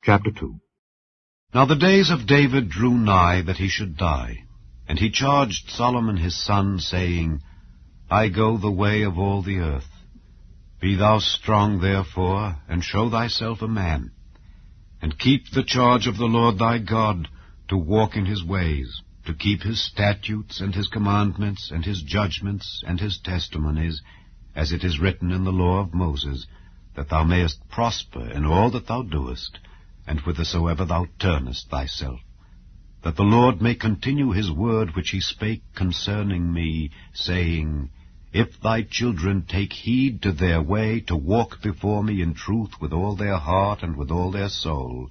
Chapter 2. Now the days of David drew nigh that he should die, and he charged Solomon his son, saying, I go the way of all the earth. Be thou strong therefore, and show thyself a man, and keep the charge of the Lord thy God, to walk in his ways, to keep his statutes and his commandments and his judgments and his testimonies, as it is written in the law of Moses, that thou mayest prosper in all that thou doest, and whithersoever thou turnest thyself, that the Lord may continue his word which he spake concerning me, saying, If thy children take heed to their way, to walk before me in truth with all their heart and with all their soul,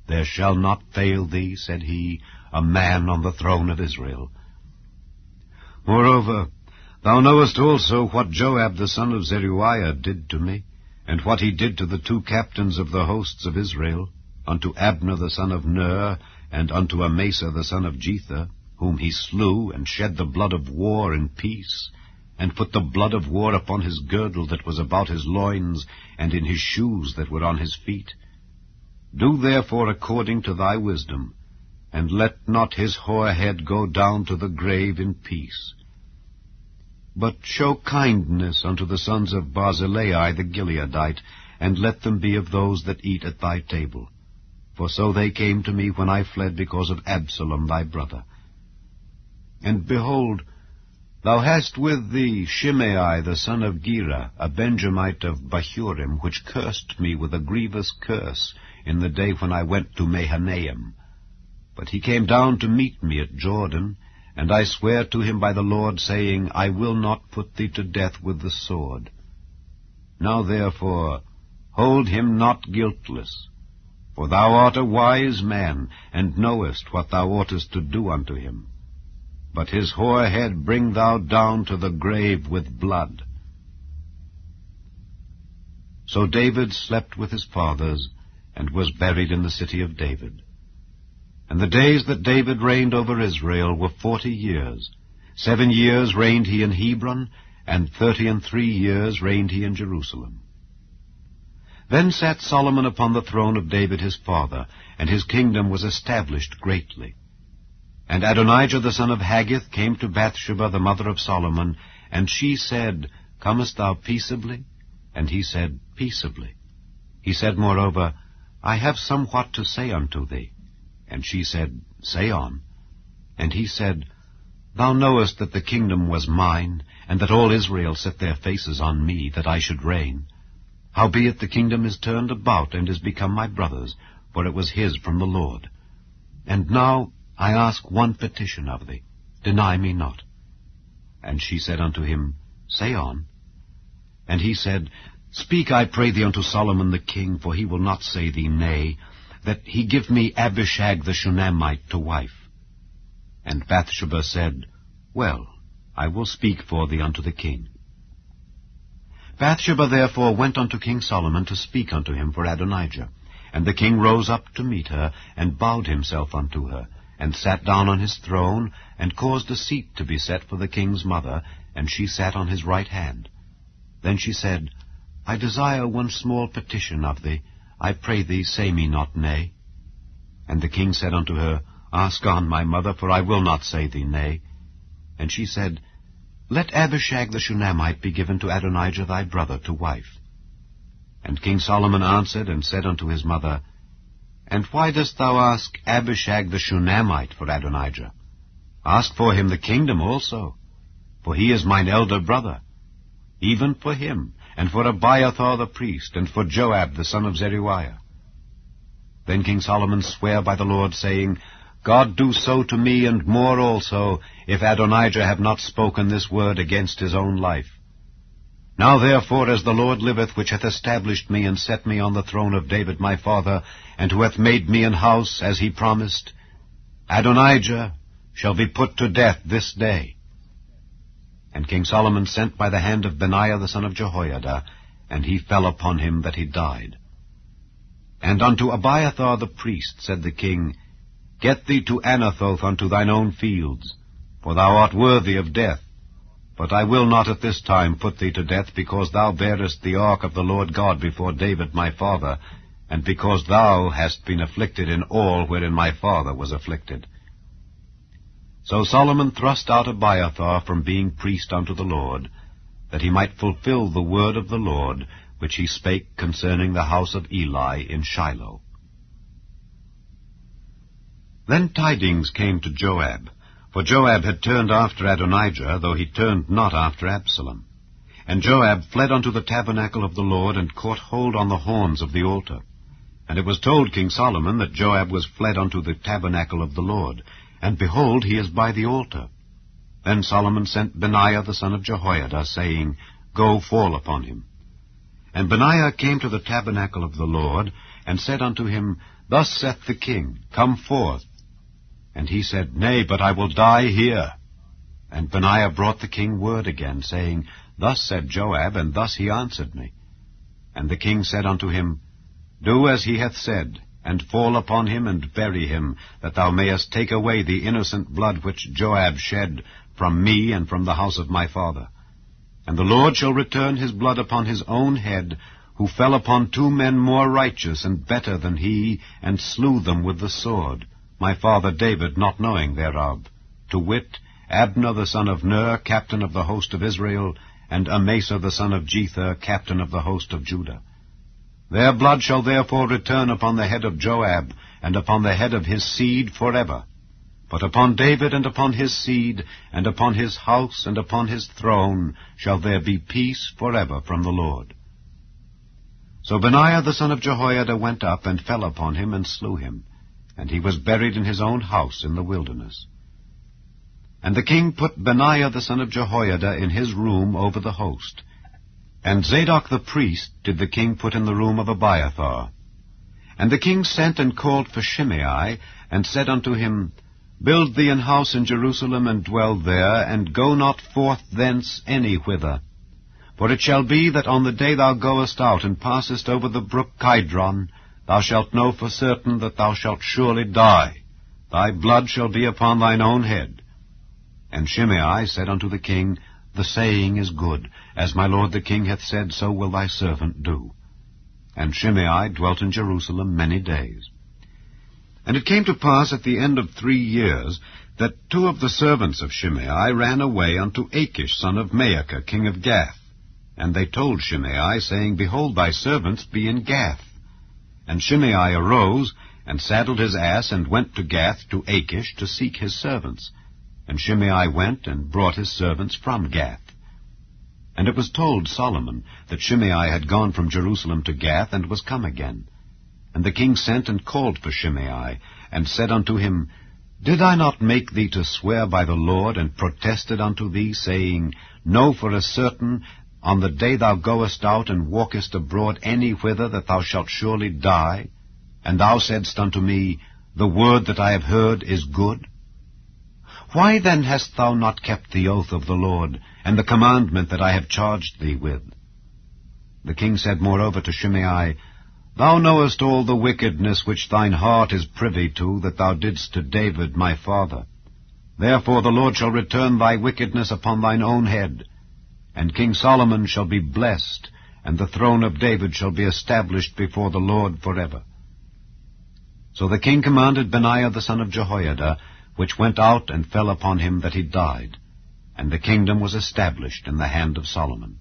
there shall not fail thee, said he, a man on the throne of Israel. Moreover, thou knowest also what Joab the son of Zeruiah did to me, and what he did to the two captains of the hosts of Israel, unto Abner the son of Ner, and unto Amasa the son of Jether, whom he slew, and shed the blood of war in peace, and put the blood of war upon his girdle that was about his loins, and in his shoes that were on his feet. Do therefore according to thy wisdom, and let not his hoar head go down to the grave in peace. But show kindness unto the sons of Barzillai the Gileadite, and let them be of those that eat at thy table. For so they came to me when I fled because of Absalom thy brother. And behold, thou hast with thee Shimei the son of Gera, a Benjamite of Bahurim, which cursed me with a grievous curse in the day when I went to Mahanaim. But he came down to meet me at Jordan, and I swear to him by the Lord, saying, I will not put thee to death with the sword. Now therefore hold him not guiltless, for thou art a wise man, and knowest what thou oughtest to do unto him. But his hoar head bring thou down to the grave with blood. So David slept with his fathers, and was buried in the city of David. And the days that David reigned over Israel were 40 years. 7 years reigned he in Hebron, and 33 years reigned he in Jerusalem. Then sat Solomon upon the throne of David his father, and his kingdom was established greatly. And Adonijah the son of Haggith came to Bathsheba the mother of Solomon, and she said, Comest thou peaceably? And he said, Peaceably. He said moreover, I have somewhat to say unto thee. And she said, Say on. And he said, Thou knowest that the kingdom was mine, and that all Israel set their faces on me, that I should reign. Howbeit the kingdom is turned about, and is become my brother's, for it was his from the Lord. And now I ask one petition of thee, deny me not. And she said unto him, Say on. And he said, Speak, I pray thee, unto Solomon the king, for he will not say thee nay, that he give me Abishag the Shunammite to wife. And Bathsheba said, Well, I will speak for thee unto the king. Bathsheba therefore went unto King Solomon to speak unto him for Adonijah. And the king rose up to meet her, and bowed himself unto her, and sat down on his throne, and caused a seat to be set for the king's mother, and she sat on his right hand. Then she said, I desire one small petition of thee. I pray thee, say me not nay. And the king said unto her, Ask on, my mother, for I will not say thee nay. And she said, Let Abishag the Shunammite be given to Adonijah thy brother to wife. And King Solomon answered and said unto his mother, And why dost thou ask Abishag the Shunammite for Adonijah? Ask for him the kingdom also, for he is mine elder brother. Even for him, and for Abiathar the priest, and for Joab the son of Zeruiah. Then King Solomon sware by the Lord, saying, God do so to me, and more also, if Adonijah have not spoken this word against his own life. Now therefore, as the Lord liveth, which hath established me, and set me on the throne of David my father, and who hath made me an house, as he promised, Adonijah shall be put to death this day. And King Solomon sent by the hand of Benaiah the son of Jehoiada, and he fell upon him that he died. And unto Abiathar the priest said the king, Get thee to Anathoth unto thine own fields, for thou art worthy of death. But I will not at this time put thee to death, because thou bearest the ark of the Lord God before David my father, and because thou hast been afflicted in all wherein my father was afflicted. So Solomon thrust out Abiathar from being priest unto the Lord, that he might fulfill the word of the Lord, which he spake concerning the house of Eli in Shiloh. Then tidings came to Joab, for Joab had turned after Adonijah, though he turned not after Absalom. And Joab fled unto the tabernacle of the Lord, and caught hold on the horns of the altar. And it was told King Solomon that Joab was fled unto the tabernacle of the Lord, and behold, he is by the altar. Then Solomon sent Benaiah the son of Jehoiada, saying, Go, fall upon him. And Benaiah came to the tabernacle of the Lord, and said unto him, Thus saith the king, Come forth. And he said, Nay, but I will die here. And Benaiah brought the king word again, saying, Thus said Joab, and thus he answered me. And the king said unto him, Do as he hath said, and fall upon him, and bury him, that thou mayest take away the innocent blood which Joab shed from me and from the house of my father. And the Lord shall return his blood upon his own head, who fell upon 2 men more righteous and better than he, and slew them with the sword, my father David not knowing thereof, to wit, Abner the son of Ner, captain of the host of Israel, and Amasa the son of Jether, captain of the host of Judah. Their blood shall therefore return upon the head of Joab, and upon the head of his seed forever. But upon David and upon his seed, and upon his house and upon his throne, shall there be peace forever from the Lord. So Benaiah the son of Jehoiada went up, and fell upon him, and slew him. And he was buried in his own house in the wilderness. And the king put Benaiah the son of Jehoiada in his room over the host. And Zadok the priest did the king put in the room of Abiathar. And the king sent and called for Shimei, and said unto him, Build thee an house in Jerusalem, and dwell there, and go not forth thence any whither. For it shall be that on the day thou goest out, and passest over the brook Kidron, thou shalt know for certain that thou shalt surely die. Thy blood shall be upon thine own head. And Shimei said unto the king, The saying is good. As my lord the king hath said, so will thy servant do. And Shimei dwelt in Jerusalem many days. And it came to pass at the end of 3 years, that 2 of the servants of Shimei ran away unto Achish son of Maacah, king of Gath. And they told Shimei, saying, Behold, thy servants be in Gath. And Shimei arose, and saddled his ass, and went to Gath to Achish to seek his servants. And Shimei went, and brought his servants from Gath. And it was told Solomon that Shimei had gone from Jerusalem to Gath, and was come again. And the king sent and called for Shimei, and said unto him, Did I not make thee to swear by the Lord, and protested unto thee, saying, Know for a certain, on the day thou goest out, and walkest abroad any whither, that thou shalt surely die? And thou saidst unto me, The word that I have heard is good? Why then hast thou not kept the oath of the Lord, and the commandment that I have charged thee with? The king said moreover to Shimei, Thou knowest all the wickedness which thine heart is privy to, that thou didst to David my father. Therefore the Lord shall return thy wickedness upon thine own head. And King Solomon shall be blessed, and the throne of David shall be established before the Lord forever. So the king commanded Benaiah the son of Jehoiada, which went out and fell upon him that he died. And the kingdom was established in the hand of Solomon.